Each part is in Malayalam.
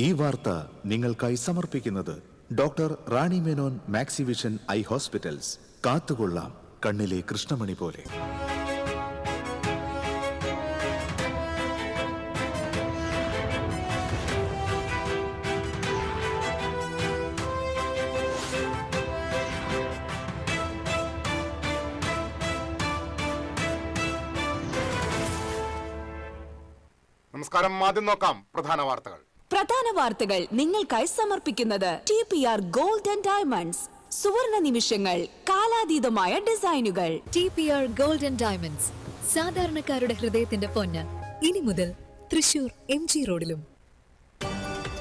ഈ വാർത്ത നിങ്ങൾക്കായി സമർപ്പിക്കുന്നത് doctor Rani Menon Maxivision I hospitals. കാത്തുകൊള്ളാം കണ്ണിലെ കൃഷ്ണമണി പോലെ. നമസ്കാരം. ആദ്യം നോക്കാം പ്രധാന വാർത്തകൾ നിങ്ങൾക്കായി സമർപ്പിക്കുന്നത് TPR ഗോൾഡ് ആൻഡ് ഡയമണ്ട്സ്. സുവർണ നിമിഷങ്ങൾ, കാലാതീതമായ ഡിസൈനുകൾ. TPR ഗോൾഡ് ആൻഡ് ഡയമണ്ട്സ്, സാധാരണക്കാരുടെ ഹൃദയത്തിന്റെ പൊന്ന്. ഇനി മുതൽ തൃശൂർ MG റോഡിലും.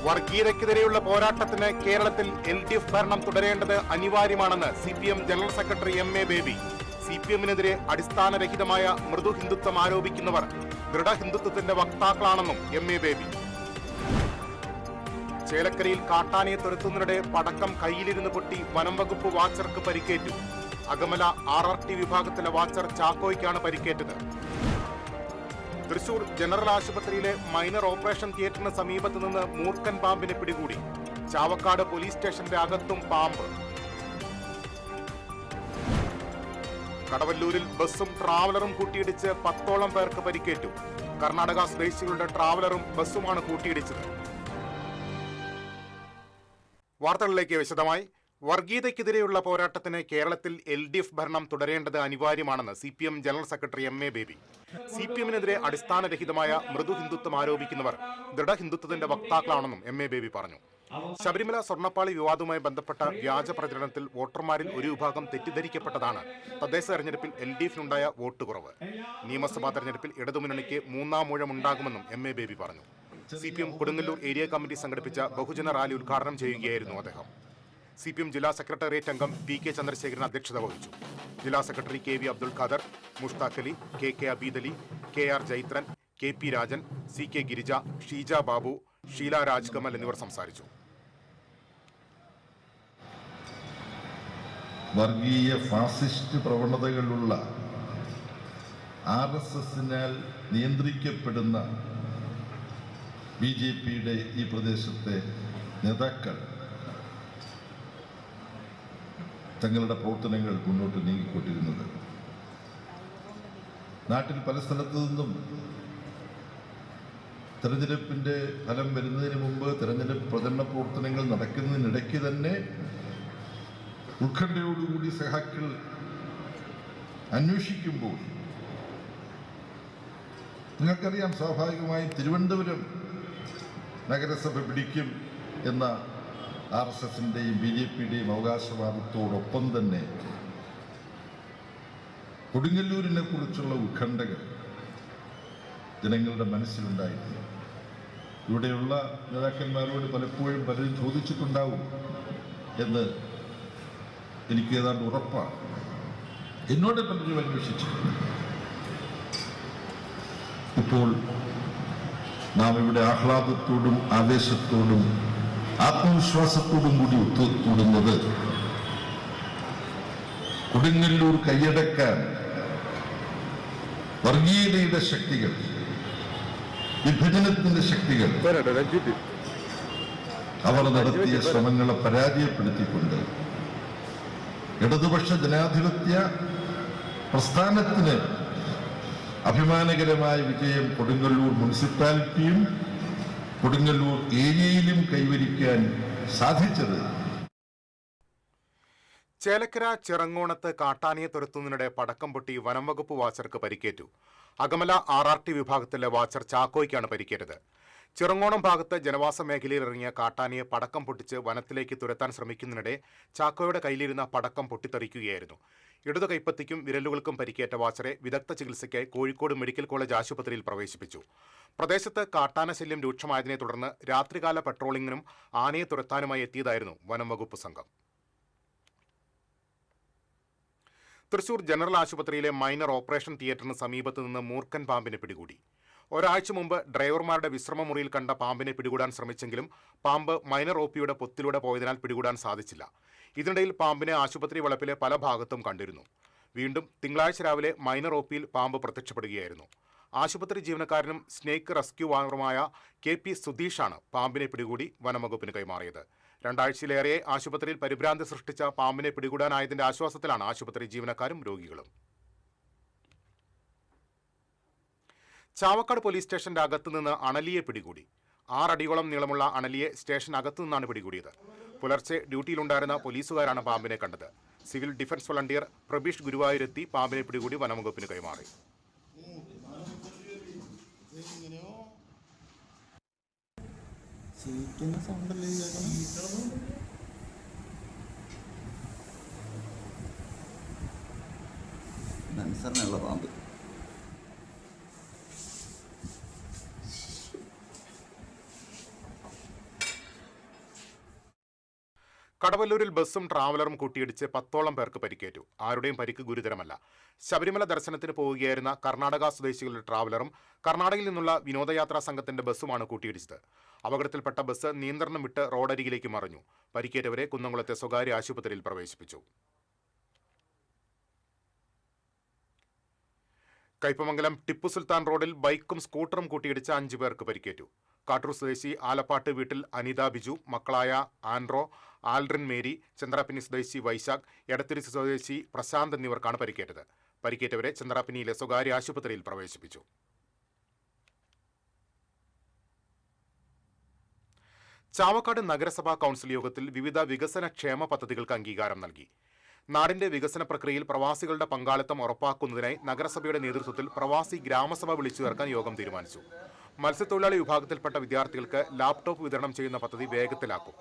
വർഗീയതയ്ക്കെതിരെയുള്ള പോരാട്ടത്തിന് കേരളത്തിൽ LDF ഭരണം തുടരേണ്ടത് അനിവാര്യമാണെന്ന് CPM general secretary MA Baby. CPM-നെതിരെ അടിസ്ഥാനരഹിതമായ മൃദു ഹിന്ദുത്വം ആരോപിക്കുന്നവർ ദൃഢഹിന്ദുത്വത്തിന്റെ വക്താക്കളാണെന്നും MA ബേബി. ചേലക്കരയിൽ കാട്ടാനയെ തുരത്തുന്നതിനിടെ പടക്കം കയ്യിലിരുന്ന് പൊട്ടി വനം വകുപ്പ് വാച്ചർക്ക് പരിക്കേറ്റു. അകമല RRT വിഭാഗത്തിലെ വാച്ചർ ചാക്കോയ്ക്കാണ് പരിക്കേറ്റത്. തൃശൂർ ജനറൽ ആശുപത്രിയിലെ മൈനർ ഓപ്പറേഷൻ തിയേറ്ററിന് സമീപത്ത് നിന്ന് മൂർഖൻ പാമ്പിനെ പിടികൂടി. ചാവക്കാട് പോലീസ് സ്റ്റേഷന്റെ അകത്തും പാമ്പ്. കടവല്ലൂരിൽ ബസ്സും ട്രാവലറും കൂട്ടിയിടിച്ച് 10ഓളം പേർക്ക് പരിക്കേറ്റു. കർണാടക സ്വദേശികളുടെ ട്രാവലറും ബസ്സുമാണ് കൂട്ടിയിടിച്ചത്. വാർത്തകളിലേക്ക് വിശദമായി. വർഗീയതയ്ക്കെതിരെയുള്ള പോരാട്ടത്തിന് കേരളത്തിൽ LDF ഭരണം തുടരേണ്ടത് അനിവാര്യമാണെന്ന് CPM general secretary MA Baby. CPM-നെതിരെ അടിസ്ഥാനരഹിതമായ മൃദു ഹിന്ദുത്വം ആരോപിക്കുന്നവർ ദൃഢഹിന്ദുത്വത്തിന്റെ വക്താക്കളാണെന്നും MA ബേബി പറഞ്ഞു. ശബരിമല സ്വർണ്ണപ്പാളി വിവാദവുമായി ബന്ധപ്പെട്ട വ്യാജ പ്രചരണത്തിൽ വോട്ടർമാരിൽ ഒരു വിഭാഗം തെറ്റിദ്ധരിക്കപ്പെട്ടതാണ് തദ്ദേശ തെരഞ്ഞെടുപ്പിൽ LDF-നുണ്ടായ വോട്ട് കുറവ്. നിയമസഭാ തെരഞ്ഞെടുപ്പിൽ ഇടതുമുന്നണിക്ക് 3-ാം ഊഴം ഉണ്ടാകുമെന്നും MA ബേബി പറഞ്ഞു. CPM കൊടുങ്ങല്ലൂർ ഏരിയ കമ്മിറ്റി സംഘടിപ്പിച്ച ബഹുജന റാലി ഉദ്ഘാടനം ചെയ്യുകയായിരുന്നു അദ്ദേഹം. CPM ജില്ലാ സെക്രട്ടേറിയറ്റ് അംഗം PK ചന്ദ്രശേഖരൻ അധ്യക്ഷത വഹിച്ചു. ജില്ലാ secretary KV Abdul Khader, Mushtaq Ali, KK Abid Ali, KR Jaithran, KP Rajan, CK Girija, Sheeja Babu, Sheela Rajkamal എന്നിവർ സംസാരിച്ചു. വർഗീയ ഫാസിസ്റ്റ് പ്രവണതകളുള്ള RSS-നാൽ നിയന്ത്രിക്കപ്പെടുന്ന BJP-യുടെ ഈ പ്രദേശത്തെ നേതാക്കൾ തങ്ങളുടെ പ്രവർത്തനങ്ങൾ മുന്നോട്ട് നീങ്ങിക്കൊണ്ടിരുന്നത്. നാട്ടിൽ പല സ്ഥലത്തു നിന്നും തെരഞ്ഞെടുപ്പിൻ്റെ ഫലം വരുന്നതിന് മുമ്പ് തെരഞ്ഞെടുപ്പ് പ്രചരണ പ്രവർത്തനങ്ങൾ നടക്കുന്നതിനിടയ്ക്ക് തന്നെ ഉത്കണ്ഠയോടുകൂടി സഹാക്കൾ അന്വേഷിക്കുമ്പോൾ നിങ്ങൾക്കറിയാം, സ്വാഭാവികമായും തിരുവനന്തപുരം നഗരസഭ പിടിക്കും എന്ന RSS-ൻ്റെയും BJP-യുടെയും അവകാശവാദത്തോടൊപ്പം തന്നെ കൊടുങ്ങല്ലൂരിനെ കുറിച്ചുള്ള ഉത്കണ്ഠകൾ ജനങ്ങളുടെ മനസ്സിലുണ്ടായിരുന്നു. ഇവിടെയുള്ള നേതാക്കന്മാരോട് പലപ്പോഴും പലരും ചോദിച്ചിട്ടുണ്ടാവും എന്ന് എനിക്ക് ഏതാണ്ട് ഉറപ്പാണ്. എന്നോട് പലരും അന്വേഷിച്ചിട്ടുണ്ട്. ഇപ്പോൾ നാം ഇവിടെ ആഹ്ലാദത്തോടും ആവേശത്തോടും ആത്മവിശ്വാസത്തോടും കൂടി ഒത്തുകൂടുന്നത് കൊടുങ്ങല്ലൂർ കൈയടക്കാൻ വർഗീയതയുടെ ശക്തികൾ, വിഭജനത്തിന്റെ ശക്തികൾ അവർ നടത്തിയ ശ്രമങ്ങളെ പരാജയപ്പെടുത്തിക്കൊണ്ട് ഇടതുപക്ഷ ജനാധിപത്യ പ്രസ്ഥാനത്തിന് അഭിമാനകരമായ വിജയം കൊടുങ്ങല്ലൂർ മുനിസിപ്പാലിറ്റിയും കൊടുങ്ങല്ലൂർ ഏരിയയിലും കൈവരിക്കാൻ സാധിച്ചത്. ചേലക്കര ചിറങ്ങോണത്ത് കാട്ടാനയെ തുരത്തുന്നതിനിടെ പടക്കം പൊട്ടി വനം വകുപ്പ് വാച്ചർക്ക് പരിക്കേറ്റു. അകമല RRT വിഭാഗത്തിലെ വാച്ചർ ചാക്കോയ്ക്കാണ് പരിക്കേറ്റത്. ചിറങ്ങോണം ഭാഗത്ത് ജനവാസ മേഖലയിൽ ഇറങ്ങിയ കാട്ടാനയെ പടക്കം പൊട്ടിച്ച് വനത്തിലേക്ക് തുരത്താൻ ശ്രമിക്കുന്നതിനിടെ ചാക്കോയുടെ കയ്യിലിരുന്ന പടക്കം പൊട്ടിത്തെറിക്കുകയായിരുന്നു. ഇടതു കൈപ്പത്തിക്കും വിരലുകൾക്കും പരിക്കേറ്റ വാച്ചറെ വിദഗ്ധ ചികിത്സയ്ക്കായി കോഴിക്കോട് മെഡിക്കൽ കോളേജ് ആശുപത്രിയിൽ പ്രവേശിപ്പിച്ചു. പ്രദേശത്ത് കാട്ടാന ശല്യം രൂക്ഷമായതിനെ തുടർന്ന് രാത്രികാല പട്രോളിംഗിനും ആനയെ തുരത്താനുമായി എത്തിയതായിരുന്നു വനം വകുപ്പ് സംഘം. തൃശൂർ ജനറൽ ആശുപത്രിയിലെ മൈനർ ഓപ്പറേഷൻ തിയേറ്ററിന് സമീപത്ത് നിന്ന് മൂർഖൻ പാമ്പിനെ പിടികൂടി. ഒരാഴ്ച മുമ്പ് ഡ്രൈവർമാരുടെ വിശ്രമമുറിയിൽ കണ്ട പാമ്പിനെ പിടികൂടാൻ ശ്രമിച്ചെങ്കിലും പാമ്പ് മൈനർ OP-യുടെ പൊത്തിലൂടെ പോയതിനാൽ പിടികൂടാൻ സാധിച്ചില്ല. ഇതിനിടയിൽ പാമ്പിനെ ആശുപത്രി വളപ്പിലെ പല ഭാഗത്തും കണ്ടിരുന്നു. വീണ്ടും തിങ്കളാഴ്ച രാവിലെ മൈനർ OP-യിൽ പാമ്പ് പ്രത്യക്ഷപ്പെടുകയായിരുന്നു. ആശുപത്രി ജീവനക്കാരനും സ്നേക്ക് റെസ്ക്യൂ വാങ്ങറുമായ KP സുധീഷാണ് പാമ്പിനെ പിടികൂടി വനംവകുപ്പിന് കൈമാറിയത്. 2 ആഴ്ചയിലേറെ ആശുപത്രിയിൽ പരിഭ്രാന്തി സൃഷ്ടിച്ച പാമ്പിനെ പിടികൂടാനായതിന്റെ ആശ്വാസത്തിലാണ് ആശുപത്രി ജീവനക്കാരും രോഗികളും. ചാവക്കാട് പോലീസ് സ്റ്റേഷന്റെ അകത്തു നിന്ന് അണലിയെ പിടികൂടി. 6 അടിയോളം നീളമുള്ള അണലിയെ സ്റ്റേഷൻ അകത്തു നിന്നാണ് പിടികൂടിയത്. പുലർച്ചെ ഡ്യൂട്ടിയിലുണ്ടായിരുന്ന പോലീസുകാരാണ് പാമ്പിനെ കണ്ടത്. സിവിൽ ഡിഫൻസ് വളണ്ടിയർ പ്രബീഷ് ഗുരുവായൂരെത്തി പാമ്പിനെ പിടികൂടി വനംവകുപ്പിന് കൈമാറി. പാമ്പ് കടവല്ലൂരിൽ ബസ്സും ട്രാവലറും കൂട്ടിയിടിച്ച് 10ഓളം പേർക്ക് പരിക്കേറ്റു. ആരുടെയും പരിക്ക് ഗുരുതരമല്ല. ശബരിമല ദർശനത്തിന് പോവുകയായിരുന്ന കർണാടക സ്വദേശികളുടെ ട്രാവലറും കർണാടകയിൽ നിന്നുള്ള വിനോദയാത്രാ സംഘത്തിന്റെ ബസ്സുമാണ് കൂട്ടിയിടിച്ചത്. അപകടത്തിൽപ്പെട്ട ബസ് നിയന്ത്രണം വിട്ട് റോഡരികിലേക്ക് മറിഞ്ഞു. പരിക്കേറ്റവരെ കുന്നംകുളത്തെ സ്വകാര്യ ആശുപത്രിയിൽ പ്രവേശിപ്പിച്ചു. കയ്പമംഗലം ടിപ്പു സുൽത്താൻ റോഡിൽ ബൈക്കും സ്കൂട്ടറും കൂട്ടിയിടിച്ച് 5 പേർക്ക് പരിക്കേറ്റു. കാട്ടൂർ സ്വദേശി ആലപ്പാട്ട് വീട്ടിൽ അനിത ബിജു, മക്കളായ ആൻഡ്രോ, ആൽഡ്രിൻ മേരി, ചന്ദ്രാപ്പിനി സ്വദേശി വൈശാഖ്, എടത്തിരിച്ച് സ്വദേശി പ്രശാന്ത് എന്നിവർക്കാണ് പരിക്കേറ്റത്. പരിക്കേറ്റവരെ ചന്ദ്രാപ്പിനിയിലെ സ്വകാര്യ ആശുപത്രിയിൽ പ്രവേശിപ്പിച്ചു. ചാവക്കാട് നഗരസഭാ കൗൺസിൽ യോഗത്തിൽ വിവിധ വികസന ക്ഷേമ പദ്ധതികൾക്ക് അംഗീകാരം നൽകി. നാടിന്റെ വികസന പ്രക്രിയയിൽ പ്രവാസികളുടെ പങ്കാളിത്തം ഉറപ്പാക്കുന്നതിനായി നഗരസഭയുടെ നേതൃത്വത്തിൽ പ്രവാസി ഗ്രാമസഭ വിളിച്ചു ചേർക്കാൻ യോഗം തീരുമാനിച്ചു. മത്സ്യത്തൊഴിലാളി വിഭാഗത്തിൽപ്പെട്ട വിദ്യാർത്ഥികൾക്ക് ലാപ്ടോപ്പ് വിതരണം ചെയ്യുന്ന പദ്ധതി വേഗത്തിലാക്കും.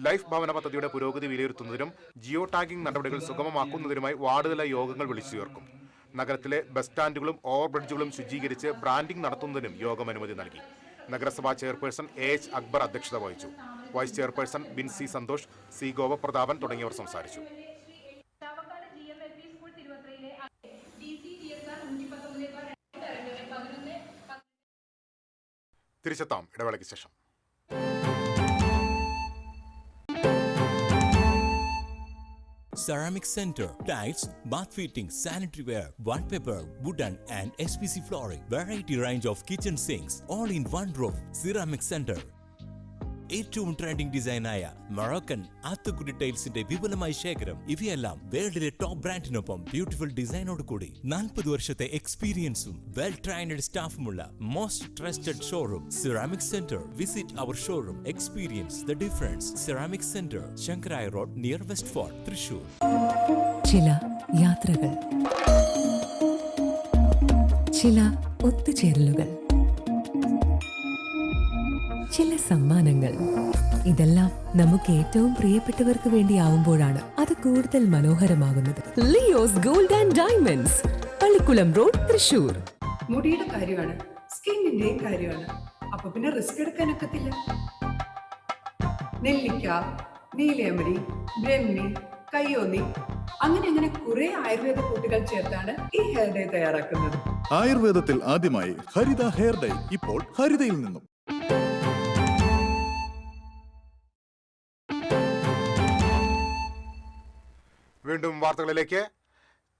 ലൈഫ് ഭവന പദ്ധതിയുടെ പുരോഗതി വിലയിരുത്തുന്നതിനും ജിയോ ടാഗിംഗ് നടപടികൾ സുഗമമാക്കുന്നതിനുമായി വാർഡുതല യോഗങ്ങൾ വിളിച്ചു ചേർക്കും. നഗരത്തിലെ ബസ് സ്റ്റാൻഡുകളും ഓവർബ്രിഡ്ജുകളും ശുചീകരിച്ച് ബ്രാൻഡിംഗ് നടത്തുന്നതിനും യോഗം അനുമതി നൽകി. നഗരസഭാ ചെയർപേഴ്സൺ AH അക്ബർ അധ്യക്ഷത വഹിച്ചു. Vice chairperson Binsi Santhosh, C Gopaprathapan തുടങ്ങിയവർ സംസാരിച്ചു. തിരിച്ചെത്താം ഇടവേളയ്ക്ക് ശേഷം. Ceramic Center, tiles, bath fittings, sanitary ware, wallpaper, wooden and SPC flooring, variety range of kitchen sinks, all in one roof. Ceramic Center. ഏറ്റവും ട്രെൻഡിംഗ് ഡിസൈനായ മൊറോക്കൻ ആത്തുകുടി ടൈൽസിന്റെ വിപുലമായ ശേഖരം. ഇവയെല്ലാം വേൾഡിലെ ടോപ്പ് ബ്രാൻഡിനൊപ്പം ബ്യൂട്ടിഫുൾ ഡിസൈനോട് കൂടി 40 വർഷത്തെ എക്സ്പീരിയൻസും വെൽ ട്രെയിൻഡ് സ്റ്റാഫുമുള്ള most trusted showroom ceramic centre. Visit our showroom, experience the difference. Ceramic centre, Sankaraiya road, near West Fort, Thrissur. ചില യാത്രകൾ, ചില ഒത്തുചേരലുകൾ, ചില സമ്മാനങ്ങൾ, ഇതെല്ലാം നമുക്ക് ഏറ്റവും പ്രിയപ്പെട്ടവർക്ക് വേണ്ടിയാവുമ്പോഴാണ് അത് കൂടുതൽ മനോഹരമാകുന്നത്. Leo's Gold and Diamonds, Pallikkulam road, Thrissur. മുടിയുടെ കാര്യമാണ്, സ്കിന്നിന്റെയും കാര്യമാണ്. അപ്പൊ പിന്നെ റിസ്ക് എടുക്കാനൊക്കത്തില്ല. നെല്ലിക്ക, നീലയമരി, ബ്രഹ്മി, കയ്യോന്നി, അങ്ങനെ കുറെ ആയുർവേദ കൂട്ടുകൾ ചേർത്താണ് ഈ ഹെയർ ഡേ തയ്യാറാക്കുന്നത്. ആയുർവേദത്തിൽ ആദ്യമായി ഹരിത ഹെയർ ഡേ, ഇപ്പോൾ ഹരിതയിൽ നിന്നും. വീണ്ടും വാർത്തകളിലേക്ക്.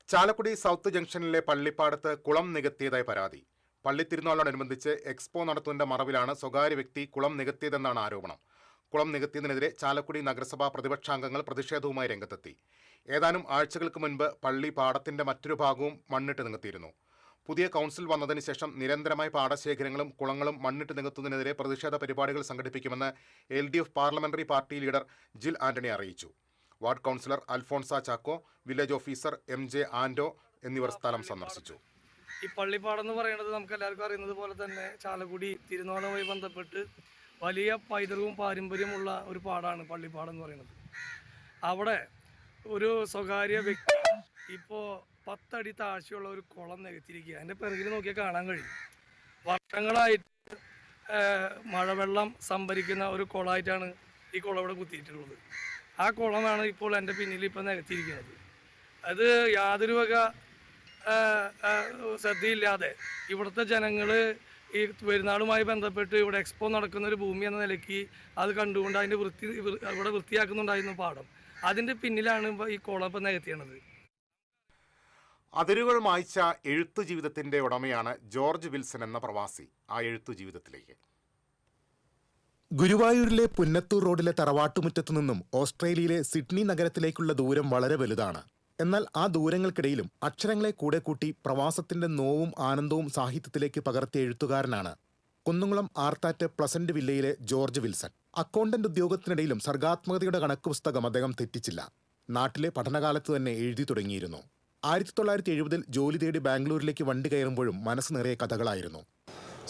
ചാലക്കുടി സൗത്ത് ജംഗ്ഷനിലെ പള്ളിപ്പാടത്ത് കുളം നികത്തിയതായി പരാതി. പള്ളിത്തിരുനാളിനോടനുബന്ധിച്ച് എക്സ്പോ നടത്തുന്നതിന്റെ മറവിലാണ് സ്വകാര്യ വ്യക്തി കുളം നികത്തിയതെന്നാണ് ആരോപണം. കുളം നികത്തിയതിനെതിരെ ചാലക്കുടി നഗരസഭാ പ്രതിപക്ഷാംഗങ്ങൾ പ്രതിഷേധവുമായി രംഗത്തെത്തി. ഏതാനും ആഴ്ചകൾക്ക് മുൻപ് പള്ളി പാടത്തിന്റെ മറ്റൊരു ഭാഗവും മണ്ണിട്ട് നികത്തിയിരുന്നു. പുതിയ കൗൺസിൽ വന്നതിന് ശേഷം നിരന്തരമായി പാടശേഖരങ്ങളും കുളങ്ങളും മണ്ണിട്ട് നികത്തുന്നതിനെതിരെ പ്രതിഷേധ പരിപാടികൾ സംഘടിപ്പിക്കുമെന്ന് LDF പാർലമെന്ററി പാർട്ടി ലീഡർ ജിൽ ആന്റണി അറിയിച്ചു. Ward councillor Alphonsa Chacko, village officer MJ ആൻഡോ എന്നിവർ സ്ഥലം സന്ദർശിച്ചു. ഈ പള്ളിപ്പാടം എന്ന് പറയുന്നത് നമുക്ക് എല്ലാവർക്കും അറിയുന്നത് പോലെ തന്നെ ചാലക്കുടി തിരുനാളുമായി ബന്ധപ്പെട്ട് വലിയ പൈതൃകവും പാരമ്പര്യമുള്ള ഒരു പാടാണ് പള്ളിപ്പാടം എന്ന് പറയുന്നത്. അവിടെ ഒരു സ്വകാര്യ വ്യക്തി ഇപ്പോൾ 10 അടി താഴ്ചയുള്ള ഒരു കുളം നികത്തിയിരിക്കുക. അതിൻ്റെ പിറകിൽ നോക്കിയാൽ കാണാൻ കഴിയും. വർഷങ്ങളായിട്ട് മഴവെള്ളം സംഭരിക്കുന്ന ഒരു കുളമായിട്ടാണ് ഈ കുളം ഇവിടെ കുത്തിയിട്ടുള്ളത്. ആ കുളമാണ് ഇപ്പോൾ എൻ്റെ പിന്നിൽ ഇപ്പോൾ നികത്തിയിരിക്കുന്നത്. അത് യാതൊരു വക ശ്രദ്ധയില്ലാതെ ഇവിടുത്തെ ജനങ്ങൾ ഈ പെരുന്നാളുമായി ബന്ധപ്പെട്ട് ഇവിടെ എക്സ്പോ നടക്കുന്ന ഒരു ഭൂമി എന്ന നിലയ്ക്ക് അത് കണ്ടുകൊണ്ട് അതിൻ്റെ ഇവിടെ വൃത്തിയാക്കുന്നുണ്ടായിരുന്നു പാടം. അതിൻ്റെ പിന്നിലാണ് ഈ കുളം ഇപ്പം നികത്തിയത്. അതിരുകൾ മായ്ച്ച എഴുത്തു ജീവിതത്തിന്റെ ഉടമയാണ് ജോർജ് വിൽസൺ എന്ന പ്രവാസി. ആ എഴുത്തു ജീവിതത്തിലേക്ക്. ഗുരുവായൂരിലെ പുന്നത്തൂർ റോഡിലെ തറവാട്ടുമുറ്റത്തു നിന്നും ഓസ്ട്രേലിയയിലെ സിഡ്നി നഗരത്തിലേക്കുള്ള ദൂരം വളരെ വലുതാണ്. എന്നാൽ ആ ദൂരങ്ങൾക്കിടയിലും അക്ഷരങ്ങളെ കൂടെ കൂട്ടി പ്രവാസത്തിന്റെ നോവും ആനന്ദവും സാഹിത്യത്തിലേക്ക് പകർത്തിയ എഴുത്തുകാരനാണ് കുന്നംകുളം ആർത്താറ്റ് പ്ലസന്റ് വില്ലയിലെ ജോർജ് വിൽസൺ. അക്കൗണ്ടന്റ് ഉദ്യോഗത്തിനിടയിലും സർഗാത്മകതയുടെ കണക്ക് പുസ്തകം അദ്ദേഹം തെറ്റിച്ചില്ല. നാട്ടിലെ പഠനകാലത്ത് തന്നെ എഴുതി തുടങ്ങിയിരുന്നു. 1970 ജോലി തേടി ബാംഗ്ലൂരിലേക്ക് വണ്ടി കയറുമ്പോഴും മനസ്സ് നിറയെ കഥകളായിരുന്നു.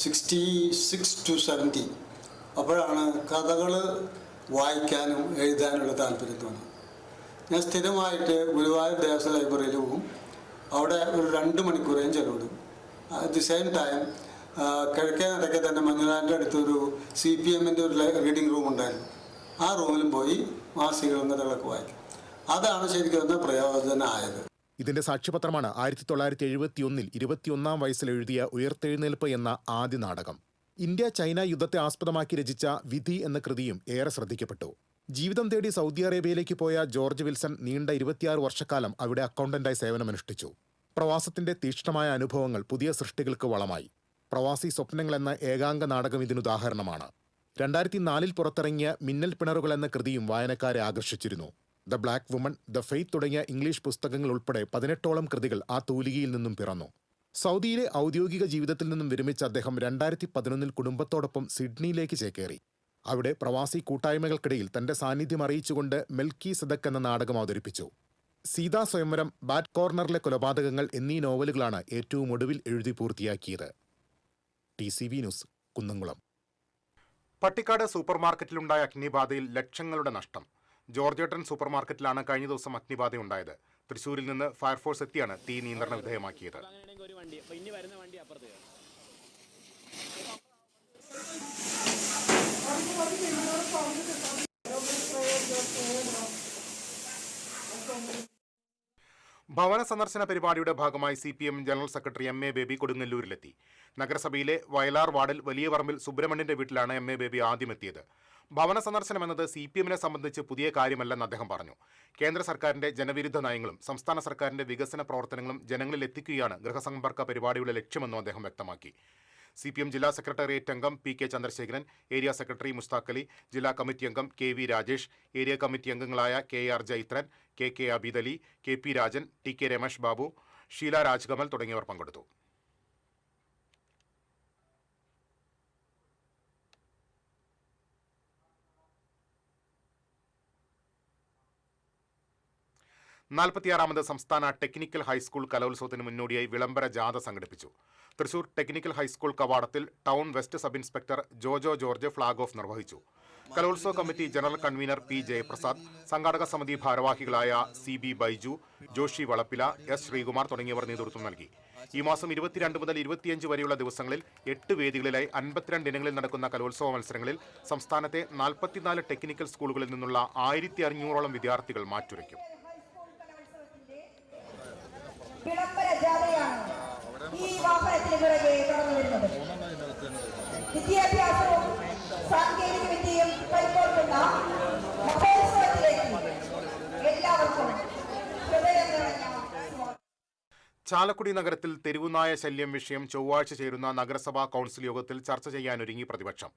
66 to 70 അപ്പോഴാണ് കഥകൾ വായിക്കാനും എഴുതാനുള്ള താല്പര്യം തോന്നി. ഞാൻ സ്ഥിരമായിട്ട് ഗുരുവായൂർ ദേവസ്വം ലൈബ്രറിയിൽ പോകും. അവിടെ ഒരു 2 മണിക്കൂറേയും ചെലവിടും. അറ്റ് ദി സെയിം ടൈം കിഴക്കേ നടക്കെ തന്നെ മഞ്ഞുനാടിൻ്റെ അടുത്തൊരു CPMൻ്റെ ഒരു റീഡിംഗ് റൂം ഉണ്ടായിരുന്നു. ആ റൂമിലും പോയി മാസികകളും കഥകളൊക്കെ വായിക്കും. അതാണ് ശരിക്കും പറഞ്ഞാൽ പ്രയോജനമായത്. ഇതിന്റെ സാക്ഷ്യപത്രമാണ് 1971 21-ാം വയസ്സിൽ എഴുതിയ ഉയർത്തെഴുന്നേൽപ്പ് എന്ന ആദ്യ നാടകം. ഇന്ത്യ ചൈന യുദ്ധത്തെ ആസ്പദമാക്കി രചിച്ച വിധി എന്ന കൃതിയും ഏറെ ശ്രദ്ധിക്കപ്പെട്ടു. ജീവിതം തേടി സൗദി അറേബ്യയിലേക്ക് പോയ ജോർജ് വിൽസൺ നീണ്ട 26 വർഷക്കാലം അവിടെ അക്കൗണ്ടന്റായി സേവനമനുഷ്ഠിച്ചു. പ്രവാസത്തിന്റെ തീക്ഷ്ണമായ അനുഭവങ്ങൾ പുതിയ സൃഷ്ടികൾക്ക് വളമായി. പ്രവാസി സ്വപ്നങ്ങൾ എന്ന ഏകാംഗ നാടകം ഇതിനുദാഹരണമാണ്. 2004 പുറത്തിറങ്ങിയ മിന്നൽ പിണറുകൾ എന്ന കൃതിയും വായനക്കാരെ ആകർഷിച്ചിരുന്നു. The Black Woman, The Faith തുടങ്ങിയ ഇംഗ്ലീഷ് പുസ്തകങ്ങൾ ഉൾപ്പെടെ 18ഓളം കൃതികൾ ആ തൂലികയിൽ നിന്നും പിറന്നു. സൗദിയിലെ ഔദ്യോഗിക ജീവിതത്തിൽ നിന്നും വിരമിച്ച അദ്ദേഹം 2011 കുടുംബത്തോടൊപ്പം സിഡ്നിയിലേക്ക് ചേക്കേറി. അവിടെ പ്രവാസി കൂട്ടായ്മകൾക്കിടയിൽ തന്റെ സാന്നിധ്യം അറിയിച്ചുകൊണ്ട് മെൽക്കി സദക് എന്ന നാടകം അവതരിപ്പിച്ചു. സീതാ സ്വയംവരം, ബാറ്റ് കോർണറിലെ കൊലപാതകങ്ങൾ എന്നീ നോവലുകളാണ് ഏറ്റവും ഒടുവിൽ എഴുതി പൂർത്തിയാക്കിയത്. TCV News, Kunnamkulam. പട്ടിക്കാട് സൂപ്പർമാർക്കറ്റിലുണ്ടായ അഗ്നിബാധയിൽ ലക്ഷങ്ങളുടെ നഷ്ടം. ജോർജേട്ടൻ സൂപ്പർമാർക്കറ്റിലാണ് കഴിഞ്ഞ ദിവസം അഗ്നിബാധയുണ്ടായത്. തൃശൂരിൽ നിന്ന് ഫയർഫോഴ്സ് എത്തിയാണ് തീ നിയന്ത്രണ വിധേയമാക്കിയത്. ഭവന സന്ദർശന പരിപാടിയുടെ ഭാഗമായി CPM general secretary MA Baby കൊടുങ്ങല്ലൂരിലെത്തി. നഗരസഭയിലെ വയലാർ വാർഡിൽ വലിയ പറമ്പിൽ സുബ്രഹ്മണ്യന്റെ വീട്ടിലാണ് MA ബേബി ആദ്യം എത്തിയത്. ഭവന സന്ദർശനം എന്നത് CPMനെ സംബന്ധിച്ച് പുതിയ കാര്യമല്ലെന്ന് അദ്ദേഹം പറഞ്ഞു. കേന്ദ്ര സർക്കാരിന്റെ ജനവിരുദ്ധ നയങ്ങളും സംസ്ഥാന സർക്കാരിന്റെ വികസന പ്രവർത്തനങ്ങളും ജനങ്ങളിൽ എത്തിക്കുകയാണ് ഗൃഹസമ്പർക്ക പരിപാടിയുടെ ലക്ഷ്യമെന്നും അദ്ദേഹം വ്യക്തമാക്കി. CPM ജില്ലാ സെക്രട്ടേറിയറ്റ് അംഗം PK Chandrasekharan, area secretary Mustaq Ali, ജില്ലാ കമ്മിറ്റി അംഗം KV രാജേഷ്, ഏരിയ കമ്മിറ്റി അംഗങ്ങളായ KR Jaithran, KK Abid Ali, KP Rajan, TK Ramesh Babu, Sheela Rajkamal തുടങ്ങിയവർ പങ്കെടുത്തു. നാൽപ്പത്തിയാറാമത് സംസ്ഥാന ടെക്നിക്കൽ ഹൈസ്കൂൾ കലോത്സവത്തിന് മുന്നോടിയായി വിളംബര ജാഥ സംഘടിപ്പിച്ചു. തൃശൂർ ടെക്നിക്കൽ ഹൈസ്കൂൾ കവാടത്തിൽ town west sub inspector Jojo George flag off നിർവഹിച്ചു. കലോത്സവ committee general convener P Jayaprasad, സംഘാടക സമിതി ഭാരവാഹികളായ CB ബൈജു, ജോഷി വളപ്പില, S ശ്രീകുമാർ തുടങ്ങിയവർ നേതൃത്വം നൽകി. ഈ മാസം 22 മുതൽ 25 വരെയുള്ള ദിവസങ്ങളിൽ 8 വേദികളിലായി 52 ഇനങ്ങളിൽ നടക്കുന്ന കലോത്സവ മത്സരങ്ങളിൽ സംസ്ഥാനത്തെ 44 ടെക്നിക്കൽ സ്കൂളുകളിൽ നിന്നുള്ള 1500ഓളം വിദ്യാർത്ഥികൾ മാറ്റുരയ്ക്കും. വിളംബര ജാഥയാണ് ഈ വാഹനത്തിന് പിറകെ കടന്നു വരുന്നത്. വിദ്യാഭ്യാസവും സാങ്കേതിക വിദ്യയും കൈകോർക്കുന്ന മഹോത്സവത്തിലേക്ക് എല്ലാവർക്കും ഹൃദയം നിറഞ്ഞ. ചാലക്കുടി നഗരത്തിൽ തെരുവുനായ ശല്യം വിഷയം ചൊവ്വാഴ്ച ചേരുന്ന നഗരസഭാ കൗൺസിൽ യോഗത്തിൽ ചർച്ച ചെയ്യാനൊരുങ്ങി പ്രതിപക്ഷം.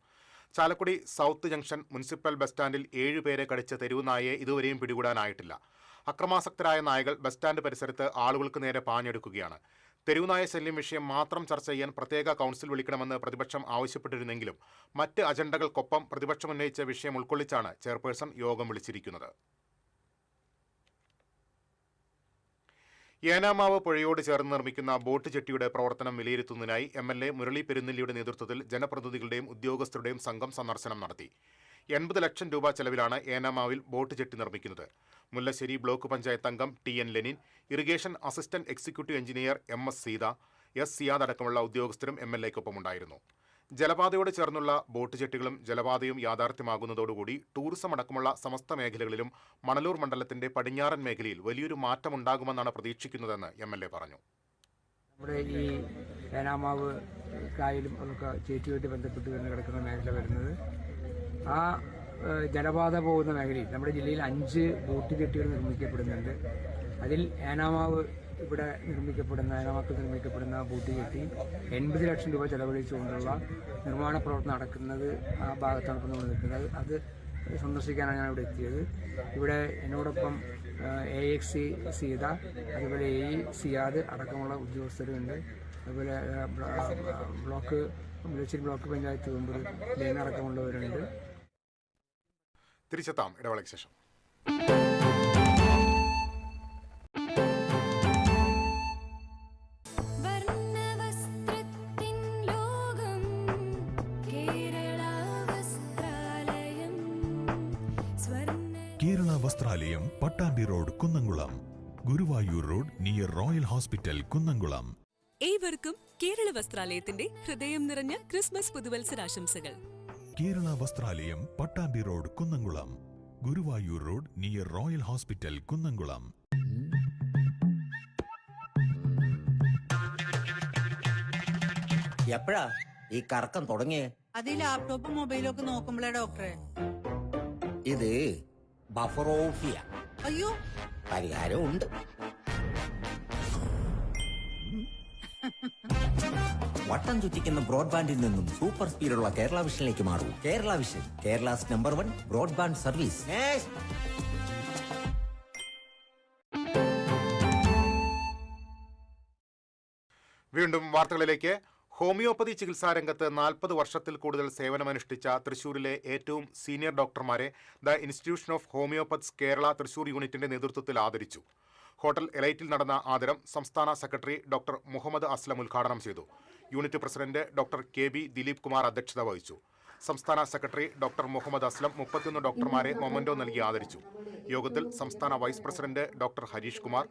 Chalakudy south junction municipal bus സ്റ്റാൻഡിൽ 7 പേരെ കടിച്ച തെരുവുനായയെ ഇതുവരെയും പിടികൂടാനായിട്ടില്ല. അക്രമാസക്തരായ നായകൾ ബസ് സ്റ്റാൻഡ് പരിസരത്ത് ആളുകൾക്ക് നേരെ പാഞ്ഞെടുക്കുകയാണ്. തെരുവുനായ ശല്യം വിഷയം മാത്രം ചർച്ച ചെയ്യാൻ പ്രത്യേക കൗൺസിൽ വിളിക്കണമെന്ന് പ്രതിപക്ഷം ആവശ്യപ്പെട്ടിരുന്നെങ്കിലും മറ്റ് അജണ്ടകൾക്കൊപ്പം പ്രതിപക്ഷം ഉന്നയിച്ച വിഷയം ഉൾക്കൊള്ളിച്ചാണ് ചെയർപേഴ്സൺ യോഗം വിളിച്ചിരിക്കുന്നത്. ഏനാമാവ് പുഴയോട് ചേർന്ന് നിർമ്മിക്കുന്ന ബോട്ട് ജെട്ടിയുടെ പ്രവർത്തനം വിലയിരുത്തുന്നതിനായി MLA മുരളി പെരുന്നെല്ലിയുടെ നേതൃത്വത്തിൽ ജനപ്രതിനിധികളുടെയും ഉദ്യോഗസ്ഥരുടെയും സംഘം സന്ദർശനം നടത്തി. 80 ലക്ഷം രൂപ ചെലവിലാണ് ഏനാമാവിൽ ബോട്ട് ജെട്ടി നിർമ്മിക്കുന്നത്. മുല്ലശ്ശേരി ബ്ലോക്ക് പഞ്ചായത്ത് അംഗം TN Lenin, irrigation assistant executive engineer MS Seetha, S Siyad അടക്കമുള്ള ഉദ്യോഗസ്ഥരും MLAക്കൊപ്പം ഉണ്ടായിരുന്നു. ജലപാതയോട് ചേർന്നുള്ള ബോട്ട് ജെട്ടികളും ജലപാതയും യാഥാർത്ഥ്യമാകുന്നതോടുകൂടി ടൂറിസം അടക്കമുള്ള സമസ്ത മേഖലകളിലും മണലൂർ മണ്ഡലത്തിന്റെ പടിഞ്ഞാറൻ മേഖലയിൽ വലിയൊരു മാറ്റമുണ്ടാകുമെന്നാണ് പ്രതീക്ഷിക്കുന്നതെന്ന് MLA പറഞ്ഞു. നമ്മുടെ ഈ ഏനാമാവ് കായലും അതൊക്കെ ചേറ്റുമായിട്ട് ബന്ധപ്പെട്ട് കിടക്കുന്ന മേഖല വരുന്നത്, ആ ജലപാത പോകുന്ന മേഖലയിൽ നമ്മുടെ ജില്ലയിൽ 5 ബോട്ട് ജെട്ടികൾ നിർമ്മിക്കപ്പെടുന്നുണ്ട്. അതിൽ ഏനാമാവ് ഇവിടെ നിർമ്മിക്കപ്പെടുന്ന ബൂട്ടി കെട്ടി 80 ലക്ഷം രൂപ ചെലവഴിച്ചുകൊണ്ടുള്ള നിർമ്മാണ പ്രവർത്തനം നടക്കുന്നത് ആ ഭാഗത്താണ് ഇപ്പോൾ നമ്മൾ നിൽക്കുന്നത്. അത് സന്ദർശിക്കാനാണ് ഞാൻ ഇവിടെ എത്തിയത്. ഇവിടെ എന്നോടൊപ്പം AXC സീത, അതുപോലെ AE സിയാദ് അടക്കമുള്ള ഉദ്യോഗസ്ഥരുണ്ട്. അതുപോലെ മുല്ലശ്ശേരി ബ്ലോക്ക് പഞ്ചായത്ത് മെമ്പർ ലേന അടക്കമുള്ളവരുണ്ട്. തിരിച്ചെത്താം ഇടവേളയ്ക്ക് ശേഷം. Kerala Vasthralayam, Pattambi road, Kunnamkulam. Guruvayur road near Royal Hospital, Kunnamkulam. ഏവർക്കും കേരള വസ്ത്രാലയത്തിന്റെ ഹൃദയം നിറഞ്ഞ ക്രിസ്മസ് പുതുവത്സരാശംസകൾ. Kerala Vasthralayam, Pattambi road, Kunnamkulam. Guruvayur road near Royal Hospital, Kunnamkulam. എപ്പോഴാ ഈ കറക്കം തുടങ്ങിയേ? അത് ലാപ്ടോപ്പും മൊബൈലും ഒക്കെ നോക്കുമ്പോഴേ ഡോക്ടറെ. ഇത് ബഫറോഫിയ. അയ്യോ, പരിഹാരം ഉണ്ട്. വട്ടം ചുറ്റിക്കുന്ന ബ്രോഡ്ബാൻഡിൽ നിന്നും സൂപ്പർ സ്പീഡുള്ള കേരള വിഷനിലേക്ക് മാറൂ. Kerala Vision, Kerala's number 1 broadband service. വീണ്ടും വാർത്തകളിലേക്ക്. ഹോമിയോപ്പതി ചികിത്സാ രംഗത്ത് 40 വർഷത്തിൽ കൂടുതൽ സേവനമനുഷ്ഠിച്ച തൃശൂരിലെ ഏറ്റവും സീനിയർ ഡോക്ടർമാരെ the Institution of Homoeopaths Kerala Thrissur യൂണിറ്റിന്റെ നേതൃത്വത്തിൽ ആദരിച്ചു. ഹോട്ടൽ എലൈറ്റിൽ നടന്ന ആദരം സംസ്ഥാന സെക്രട്ടറി ഡോക്ടർ മുഹമ്മദ് അസ്ലം ഉദ്ഘാടനം ചെയ്തു. Unit president doctor KB Dileep Kumar അധ്യക്ഷത വഹിച്ചു. സംസ്ഥാന സെക്രട്ടറി ഡോക്ടർ മുഹമ്മദ് അസ്ലം 31 ഡോക്ടർമാരെ മൊമന്റോ നൽകി ആദരിച്ചു. യോഗത്തിൽ സംസ്ഥാന vice president doctor Harish Kumar,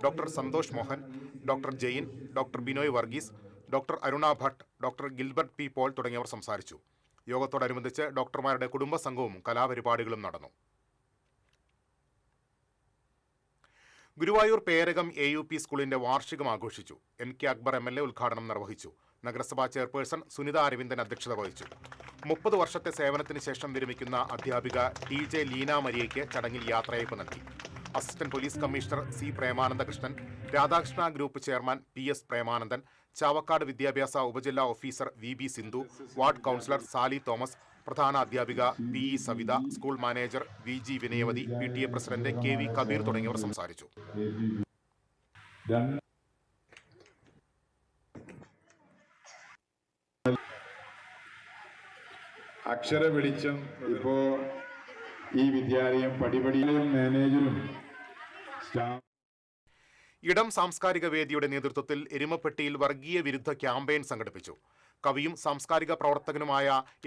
doctor Santhosh Mohan, doctor Jain, doctor Binoy Varghese, doctor Aruna Bhat, doctor Gilbert P. Paul തുടങ്ങിയവർ സംസാരിച്ചു. യോഗത്തോടനുബന്ധിച്ച് ഡോക്ടർമാരുടെ കുടുംബസംഘവും കലാപരിപാടികളും നടന്നു. ഗുരുവായൂർ പേരകം AUP സ്കൂളിന്റെ വാർഷികം ആഘോഷിച്ചു. NK അക്ബർ MLA ഉദ്ഘാടനം നിർവഹിച്ചു. നഗരസഭാ ചെയർപേഴ്സൺ സുനിത അരവിന്ദൻ അധ്യക്ഷത വഹിച്ചു. 30 വർഷത്തെ സേവനത്തിന് ശേഷം വിരമിക്കുന്ന അധ്യാപിക TJ ലീന മരിയയ്ക്ക് ചടങ്ങിൽ യാത്രയയപ്പ് നൽകി. Assistant police commissioner C. Premanandakrishnan, Radhakrishna group chairman PS. Premanandan, Chavakkad വിദ്യാഭ്യാസ ഉപജില്ലാ officer VB. Sindhu, ward councillor Sally Thomas, പ്രധാന അധ്യാപിക PE. Savitha, school manager VG. Vinayavathi, PTA president KV. Kabeer തുടങ്ങിയവർ സംസാരിച്ചു. അക്ഷര വെളിച്ചം ഇപ്പോ ഈ വിദ്യാലയം പടിപടിയിലും മാനേജറും സ്റ്റാഫ്. ഇടം സാംസ്കാരിക വേദിയുടെ നേതൃത്വത്തിൽ എരുമപ്പെട്ടിയിൽ വർഗീയ വിരുദ്ധ ക്യാമ്പയിൻ സംഘടിപ്പിച്ചു. കവിയും സാംസ്കാരിക പ്രവർത്തകനുമായ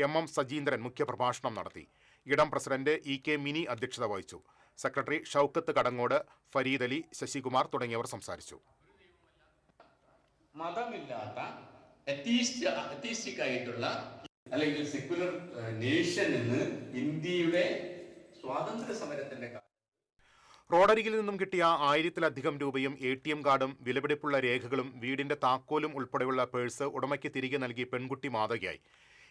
MM. സജീന്ദ്രൻ മുഖ്യപ്രഭാഷണം നടത്തി. ഇടം പ്രസിഡന്റ് EK. മിനി അധ്യക്ഷത വഹിച്ചു. സെക്രട്ടറി ഷൗക്കത്ത് കടങ്ങോട്, ഫരീദ് അലി, ശശികുമാർ തുടങ്ങിയവർ സംസാരിച്ചു. മതമില്ലാത്ത അത്തീസ്റ്റിക്കായിട്ടുള്ള അല്ലെങ്കിൽ സെക്യുലർ നേഷൻ എന്ന് ഇന്ത്യയുടെ സ്വാതന്ത്ര്യ സമരത്തിന്റെ റോഡരികിൽ നിന്നും കിട്ടിയ 1000-ലധികം രൂപയും ATM കാർഡും വിലപിടിപ്പുള്ള രേഖകളും വീടിന്റെ താക്കോലും ഉൾപ്പെടെയുള്ള പേഴ്സ് ഉടമയ്ക്ക് തിരികെ നൽകി പെൺകുട്ടി മാതൃകയായി.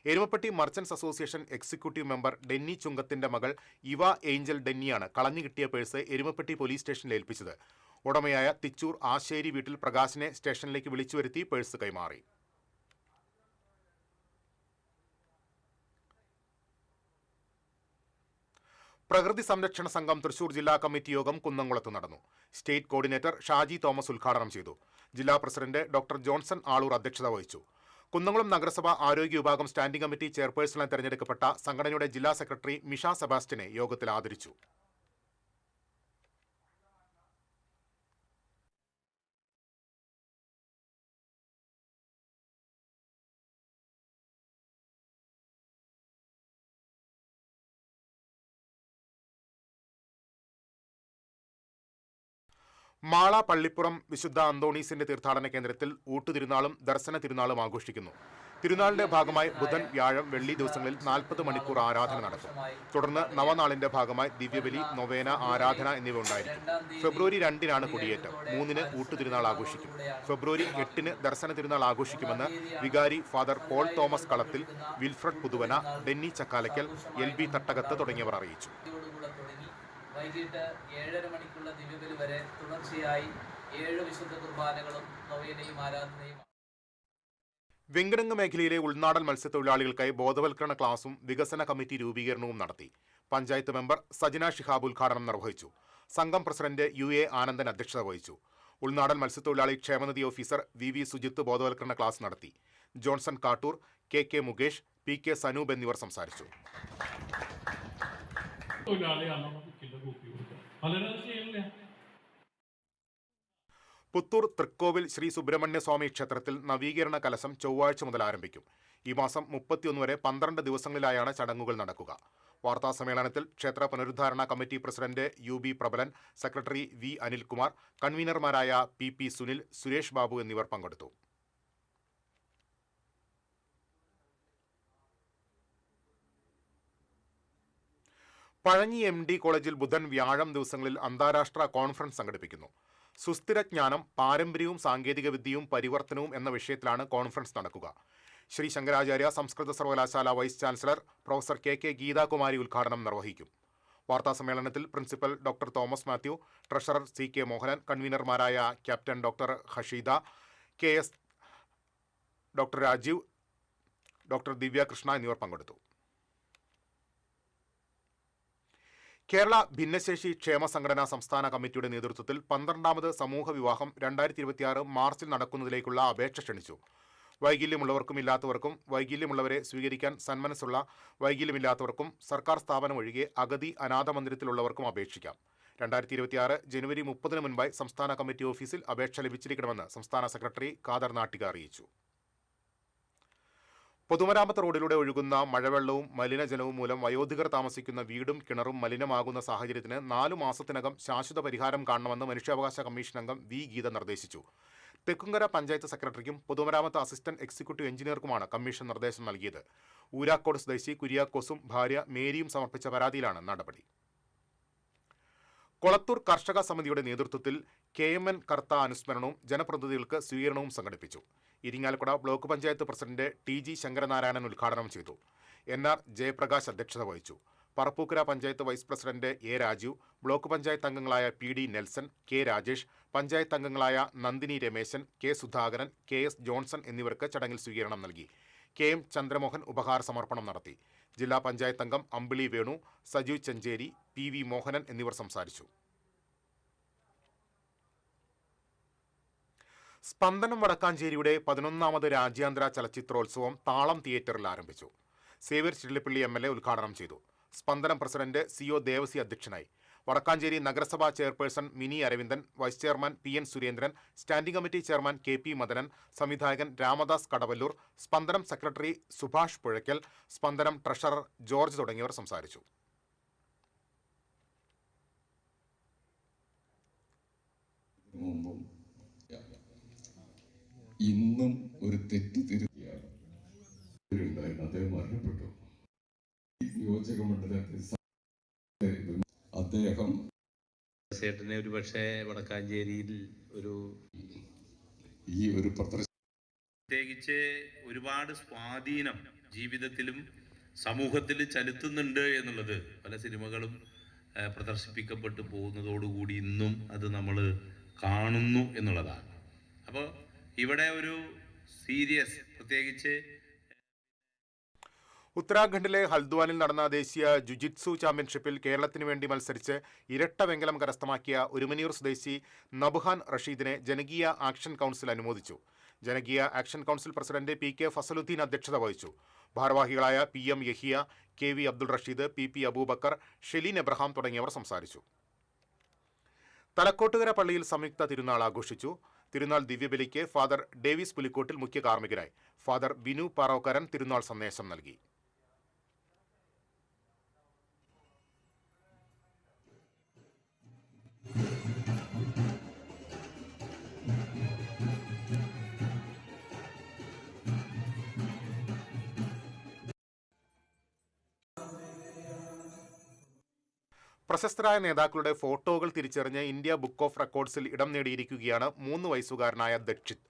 Erumapetty merchants association executive member Denny ചുങ്കത്തിന്റെ മകൾ ഇവ ഏഞ്ചൽ ഡെന്നിയാണ് കളഞ്ഞു കിട്ടിയ പേഴ്സ് എരുമപ്പെട്ടി പോലീസ് സ്റ്റേഷനിൽ ഏൽപ്പിച്ചത്. ഉടമയായ തിച്ചൂർ ആശേരി വീട്ടിൽ പ്രകാശിനെ സ്റ്റേഷനിലേക്ക് വിളിച്ചു വരുത്തി പേഴ്സ് കൈമാറി. പ്രകൃതി സംരക്ഷണ സംഘം തൃശൂർ ജില്ലാ കമ്മിറ്റി യോഗം കുന്നംകുളത്ത് നടന്നു. സ്റ്റേറ്റ് കോർഡിനേറ്റർ ഷാജി തോമസ് ഉദ്ഘാടനം ചെയ്തു. ജില്ലാ പ്രസിഡന്റ് ഡോക്ടർ ജോൺസൺ ആളൂർ അധ്യക്ഷത വഹിച്ചു. കുന്നംകുളം നഗരസഭ ആരോഗ്യ വിഭാഗം സ്റ്റാൻഡിംഗ് കമ്മിറ്റി ചെയർപേഴ്സണായി തെരഞ്ഞെടുക്കപ്പെട്ട സംഘടനയുടെ ജില്ലാ സെക്രട്ടറി മിഷ സെബാസ്റ്റ്യനെ യോഗത്തിൽ ആദരിച്ചു. മാള പള്ളിപ്പുറം വിശുദ്ധ അന്തോണീസിന്റെ തീർത്ഥാടന കേന്ദ്രത്തിൽ ഊട്ടുതിരുനാളും ദർശന തിരുനാളും ആഘോഷിക്കുന്നു. തിരുനാളിന്റെ ഭാഗമായി ബുധൻ, വ്യാഴം, വെള്ളി ദിവസങ്ങളിൽ 40 മണിക്കൂർ ആരാധന നടക്കും. തുടർന്ന് നവനാളിന്റെ ഭാഗമായി ദിവ്യബലി, നൊവേന, ആരാധന എന്നിവ ഉണ്ടായിരിക്കും. ഫെബ്രുവരി 2-നാണ് കൊടിയേറ്റം. 3-ന് ഊട്ടുതിരുനാൾ ആഘോഷിക്കും. ഫെബ്രുവരി 8-ന് ദർശന തിരുനാൾ ആഘോഷിക്കുമെന്ന് വികാരി ഫാദർ പോൾ തോമസ് കളത്തിൽ, വിൽഫ്രഡ് പുതുവന, ഡെന്നി ചക്കാലയ്ക്കൽ, LB തട്ടകത്ത് തുടങ്ങിയവർ അറിയിച്ചു. വൈകിട്ട് 7:30 മണിക്കുള്ള ദിവ്യബലി വരെ തുടർച്ചയായി 7 വിശുദ്ധ കുർബാനകളും നൊവേനയും ആരാധനയും. വെങ്കിടങ്ങ് മേഖലയിലെ ഉൾനാടൻ മത്സ്യത്തൊഴിലാളികൾക്കായി ബോധവൽക്കരണ ക്ലാസും വികസന കമ്മിറ്റി രൂപീകരണവും നടത്തി. പഞ്ചായത്ത് മെമ്പർ സജിന ഷിഹാബ് ഉദ്ഘാടനം നിർവഹിച്ചു. സംഘം പ്രസിഡന്റ് UA ആനന്ദൻ അധ്യക്ഷത വഹിച്ചു. ഉൾനാടൻ മത്സ്യത്തൊഴിലാളി ക്ഷേമനിധി ഓഫീസർ VV സുജിത്ത് ബോധവൽക്കരണ ക്ലാസ് നടത്തി. Johnson Kattoor, KK Mukesh, PK Sanoop എന്നിവർ സംസാരിച്ചു. പുത്തൂർ തൃക്കോവിൽ ശ്രീ സുബ്രഹ്മണ്യ സ്വാമി ക്ഷേത്രത്തിൽ നവീകരണ കലശം ചൊവ്വാഴ്ച മുതൽ ആരംഭിക്കും. ഈ മാസം 31 വരെ 12 ദിവസങ്ങളിലായാണ് ചടങ്ങുകൾ നടക്കുക. വാർത്താസമ്മേളനത്തിൽ ക്ഷേത്ര പുനരുദ്ധാരണ committee president UB Prabalan, secretary V Anilkumar, കൺവീനർമാരായ PP സുനിൽ, സുരേഷ് ബാബു എന്നിവർ പങ്കെടുത്തു. പഴഞ്ഞി MD കോളേജിൽ ബുധൻ, വ്യാഴം ദിവസങ്ങളിൽ അന്താരാഷ്ട്ര കോൺഫറൻസ് സംഘടിപ്പിക്കുന്നു. സുസ്ഥിരജ്ഞാനം, പാരമ്പര്യവും സാങ്കേതികവിദ്യയും പരിവർത്തനവും എന്ന വിഷയത്തിലാണ് കോൺഫറൻസ് നടക്കുക. ശ്രീ ശങ്കരാചാര്യ സംസ്കൃത സർവകലാശാല vice chancellor professor KK Geethakumari ഉദ്ഘാടനം നിർവഹിക്കും. വാർത്താസമ്മേളനത്തിൽ principal doctor Thomas Mathew, treasurer CK Mohanan, കൺവീനർമാരായ captain doctor Hasheeda, KS doctor Rajeev, doctor Divya Krishna എന്നിവർ പങ്കെടുത്തു. കേരള ഭിന്നശേഷി ക്ഷേമ സംഘടനാ സംസ്ഥാന കമ്മിറ്റിയുടെ നേതൃത്വത്തിൽ 12ാമത് സമൂഹ വിവാഹം 2026 മാർച്ചിൽ നടക്കുന്നതിലേക്കുള്ള അപേക്ഷ ക്ഷണിച്ചു. വൈകല്യമുള്ളവർക്കും ഇല്ലാത്തവർക്കും, വൈകല്യമുള്ളവരെ സ്വീകരിക്കാൻ സന്മനസ്സുള്ള വൈകല്യമില്ലാത്തവർക്കും, സർക്കാർ സ്ഥാപനം ഒഴികെ അഗതി അനാഥ മന്ദിരത്തിലുള്ളവർക്കും അപേക്ഷിക്കാം. 2026 ജനുവരി 30 മുൻപായി സംസ്ഥാന കമ്മിറ്റി ഓഫീസിൽ അപേക്ഷ ലഭിച്ചിരിക്കണമെന്ന് സംസ്ഥാന സെക്രട്ടറി ഖാദർ നാട്ടിക അറിയിച്ചു. പൊതുമരാമത്ത് റോഡിലൂടെ ഒഴുകുന്ന മഴവെള്ളവും മലിനജലവും മൂലം വയോധികർ താമസിക്കുന്ന വീടും കിണറും മലിനമാകുന്ന സാഹചര്യത്തിന് 4 മാസത്തിനകം ശാശ്വത പരിഹാരം കാണണമെന്ന് മനുഷ്യാവകാശ കമ്മീഷൻ അംഗം V ഗീത നിർദ്ദേശിച്ചു. തെക്കുംകര പഞ്ചായത്ത് സെക്രട്ടറിക്കും പൊതുമരാമത്ത് അസിസ്റ്റന്റ് എക്സിക്യൂട്ടീവ് എഞ്ചിനീയർക്കുമാണ് കമ്മീഷൻ നിർദ്ദേശം നൽകിയത്. ഊരാക്കോട് സ്വദേശി കുര്യാക്കോസും ഭാര്യ മേരിയും സമർപ്പിച്ച പരാതിയിലാണ് നടപടി. കൊളത്തൂർ കർഷക സമിതിയുടെ നേതൃത്വത്തിൽ KMN കർത്ത അനുസ്മരണവും ജനപ്രതിനിധികൾക്ക് സ്വീകരണവും സംഘടിപ്പിച്ചു. Irinjalakuda block panchayat president TG Sankaranarayanan ഉദ്ഘാടനം ചെയ്തു. NR ജയപ്രകാശ് അധ്യക്ഷത വഹിച്ചു. Parappukkara panchayat vice president A Rajeev, block panchayat അംഗങ്ങളായ PD Nelson, K Rajesh, panchayat അംഗങ്ങളായ Nandini Rameshan, K Sudhakaran, KS Johnson എന്നിവർക്ക് ചടങ്ങിൽ സ്വീകരണം നൽകി. KM ചന്ദ്രമോഹൻ ഉപഹാര സമർപ്പണം നടത്തി. ജില്ലാ പഞ്ചായത്ത് അംഗം അമ്പിളി വേണു, സജീവ് ചെഞ്ചേരി, PV മോഹനൻ എന്നിവർ സംസാരിച്ചു. സ്പന്ദനം വടക്കാഞ്ചേരിയുടെ 11ാമത് രാജ്യാന്തര ചലച്ചിത്രോത്സവം താളം തിയേറ്ററിൽ ആരംഭിച്ചു. സേവ്യർ ചില്ലിപ്പള്ളി MLA ഉദ്ഘാടനം ചെയ്തു. സ്പന്ദനം പ്രസിഡന്റ് CO ദേവസി അധ്യക്ഷനായി. വടക്കാഞ്ചേരി നഗരസഭാ chairperson Mini Aravindan, vice chairman PN Surendran, standing committee chairman KP Madanan, സംവിധായകൻ രാമദാസ് കടവല്ലൂർ, സ്പന്ദനം സെക്രട്ടറി സുഭാഷ് പുഴയ്ക്കൽ, സ്പന്ദനം ട്രഷറർ ജോർജ് തുടങ്ങിയവർ സംസാരിച്ചു. ഇന്നും ഒരു തെറ്റ് തിരുത്തിയാണ് അദ്ദേഹം മരണപ്പെട്ടു. നിയോജക മണ്ഡലത്തിൽ അദ്ദേഹം ചേട്ടനെ ഒരു പക്ഷേ വടക്കാഞ്ചേരിയിൽ ഈ ഒരു പ്രത്യേകിച്ച് ഒരുപാട് സ്വാധീനം ജീവിതത്തിലും സമൂഹത്തിലും ചെലുത്തുന്നുണ്ട് എന്നുള്ളത് പല സിനിമകളും പ്രദർശിപ്പിക്കപ്പെട്ടു പോകുന്നതോടുകൂടി ഇന്നും അത് നമ്മൾ കാണുന്നു എന്നുള്ളതാണ്. അപ്പോൾ ഇവിടെ ഒരു സീരിയസ് പ്രത്യേകിച്ച് ഉത്തരാഖണ്ഡിലെ ഹൽദ്വാനിൽ നടന്ന ദേശീയ ജുജിറ്റ്സു ചാമ്പ്യൻഷിപ്പിൽ കേരളത്തിന് വേണ്ടി മത്സരിച്ച് ഇരട്ട വെങ്കലം കരസ്ഥമാക്കിയ ഒരുമനിയൂർ സ്വദേശി നബ്ഹാൻ റഷീദിനെ ജനകീയ ആക്ഷൻ കൗൺസിൽ അനുമോദിച്ചു. ജനകീയ action council president PK Fazaluddin അധ്യക്ഷത വഹിച്ചു. ഭാരവാഹികളായ PM Yahiya, KV Abdul Rasheed, PP Aboobacker, Sheleen Abraham തുടങ്ങിയവർ സംസാരിച്ചു. തലക്കോട്ടുകര പള്ളിയിൽ സംയുക്ത തിരുനാൾ ആഘോഷിച്ചു. തിരുനാൾ ദിവ്യബലിക്ക് ഫാദർ ഡേവിസ് പുലിക്കോട്ടിൽ മുഖ്യ കാർമ്മികനായി. ഫാദർ ബിനു പാറോക്കരൻ തിരുനാൾ സന്ദേശം നൽകി. പ്രശസ്തരായ നേതാക്കളുടെ ഫോട്ടോകൾ തിരിച്ചറിഞ്ഞ് ഇന്ത്യ ബുക്ക് ഓഫ് റെക്കോർഡ്സിൽ ഇടം നേടിയിരിക്കുകയാണ് 3 വയസ്സുകാരനായ ദക്ഷിത്.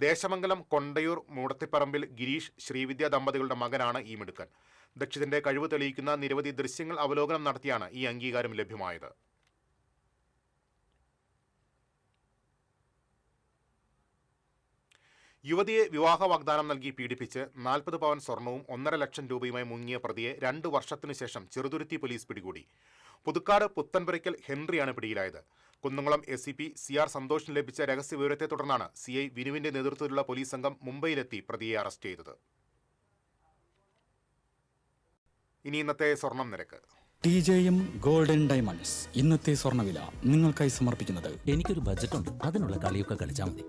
ദേശമംഗലം കൊണ്ടയൂർ മൂടത്തിപ്പറമ്പിൽ ഗിരീഷ് ശ്രീവിദ്യ ദമ്പതികളുടെ മകനാണ് ഈ മിടുക്കൻ. ദക്ഷിതിന്റെ കഴിവ് തെളിയിക്കുന്ന നിരവധി ദൃശ്യങ്ങൾ അവലോകനം നടത്തിയാണ് ഈ അംഗീകാരം ലഭ്യമായത്. യുവതിയെ വിവാഹ വാഗ്ദാനം നൽകി പീഡിപ്പിച്ച് 40 പവൻ സ്വർണവും 1.5 ലക്ഷം രൂപയുമായി മുങ്ങിയ പ്രതിയെ 2 വർഷത്തിനു ശേഷം ചെറുതുരുത്തി പോലീസ് പിടികൂടി. പുതുക്കാട് പുത്തൻപുരയ്ക്കൽ ഹെൻറിയാണ് പിടിയിലായത്. കുന്നംകുളം SCP CR സന്തോഷിന് ലഭിച്ച രഹസ്യ വിവരത്തെ തുടർന്നാണ് CI വിനുവിന്റെ നേതൃത്വത്തിലുള്ള പോലീസ് സംഘം മുംബൈയിലെത്തി പ്രതിയെ അറസ്റ്റ് ചെയ്തത്. ഇനി ഇന്നത്തെ സ്വർണം നിരക്ക്. TJM ഗോൾഡൻ ഡയമണ്ട്സ് ഇന്നത്തെ സ്വർണ്ണവില നിങ്ങൾക്കായി സമർപ്പിക്കുന്നത്. എനിക്കൊരു ബജറ്റ് ഉണ്ട്, അതിനുള്ള കളിയൊക്കെ കളിച്ചാൽ മതി.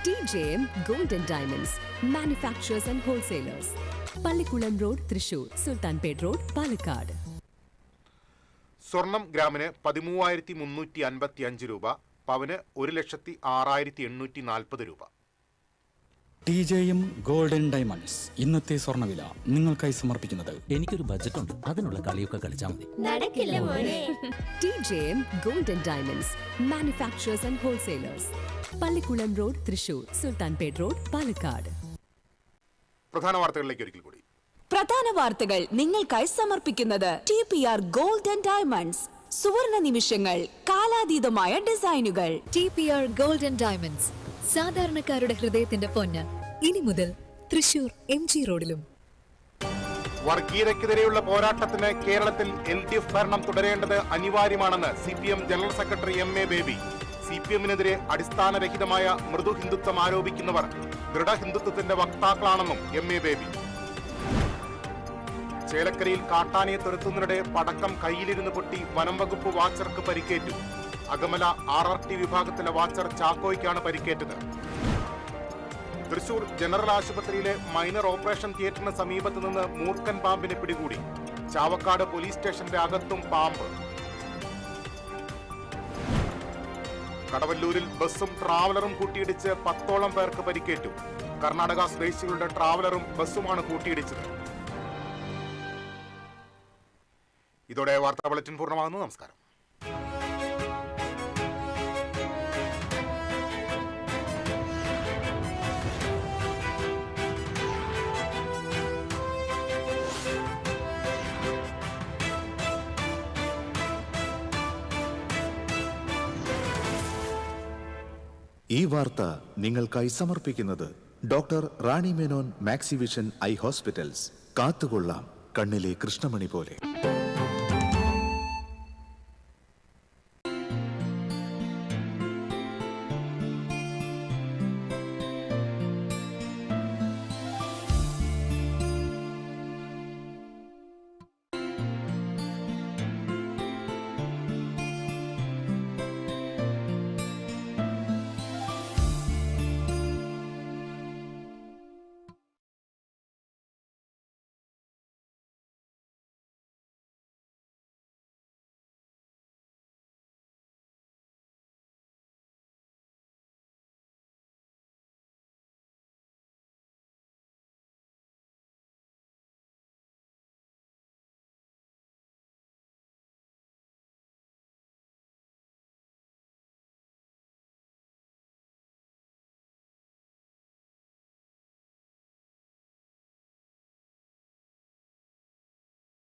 TJM golden diamonds manufacturers and wholesalers, Pallikkulam road, Thrissur, Sultanpet road, Palakkad. സ്വർണം ഗ്രാമിന് 13,355 രൂപ, പവന് 1,06,840 രൂപ. TJM ഗോൾഡൻ ഡയമണ്ട്സ് ഇന്നത്തെ സ്വർണ്ണവില നിങ്ങൾക്കായി സമർപ്പിക്കുന്നത്. എനിക്കൊരു ബജറ്റ് ഉണ്ട്, അതിനുള്ള കളിയൊക്കെ കളിച്ചാൽ മതി. TJM golden diamonds manufacturers and wholesalers, Pallikkulam road, Thrissur, Sultanpet road, Palakkad. പ്രധാന വാർത്തകളിലേക്ക് ഒരിക്കൽ കൂടി. പ്രധാന വാർത്തകൾ നിങ്ങൾക്കായി സമർപ്പിക്കുന്നത് TPR ഗോൾഡ് ആൻഡ് ഡയമണ്ട്സ്. സുവർണ നിമിഷങ്ങൾ, കാലാതീതമായ ഡിസൈനുകൾ. TPR ഗോൾഡൻ ഡയമണ്ട്സ്, സാധാരണക്കാരുടെ ഹൃദയത്തിന്റെ പൊന്ന്. ഇനി മുതൽ തൃശൂർ MG റോഡിലും. വർഗീയതയ്ക്കെതിരെയുള്ള പോരാട്ടത്തിന് കേരളത്തിൽ LDF ഭരണം തുടരേണ്ടത് അനിവാര്യമാണെന്ന് CPM general secretary MA Baby. CPM-നെതിരെ അടിസ്ഥാനരഹിതമായ മൃദു ഹിന്ദുത്വം ആരോപിക്കുന്നവർ ദൃഢഹിന്ദുത്വത്തിന്റെ വക്താക്കളാണെന്നും MA ബേബി. ചേലക്കരയിൽ കാട്ടാനയെ തുരത്തുന്നതിനിടെ പടക്കം കയ്യിലിരുന്ന് പൊട്ടി വനം വകുപ്പ് വാച്ചർക്ക് പരിക്കേറ്റു. അകമല RRT വിഭാഗത്തിലെ വാച്ചർ ചാക്കോയ്ക്കാണ് പരിക്കേറ്റത്. തൃശൂർ ജനറൽ ആശുപത്രിയിലെ മൈനർ ഓപ്പറേഷൻ തിയേറ്ററിന് സമീപത്ത് നിന്ന് മൂർഖൻ പാമ്പിനെ പിടികൂടി. ചാവക്കാട് പോലീസ് സ്റ്റേഷന്റെ അകത്തും പാമ്പ്. കടവല്ലൂരിൽ ബസ്സും ട്രാവലറും കൂട്ടിയിടിച്ച് 10ഓളം പേർക്ക് പരിക്കേറ്റു. കർണാടക സ്വദേശികളുടെ ട്രാവലറും ബസ്സുമാണ് കൂട്ടിയിടിച്ചത്. ഇതോടെ വാർത്താ ബുള്ളറ്റിൻ പൂർണ്ണമാകുന്നു. നമസ്കാരം. ഈ വാർത്ത നിങ്ങൾക്കായി സമർപ്പിക്കുന്നത് doctor Rani Menon Maxivision I hospitals. കാത്തുകൊള്ളാം കണ്ണിലെ കൃഷ്ണമണി പോലെ.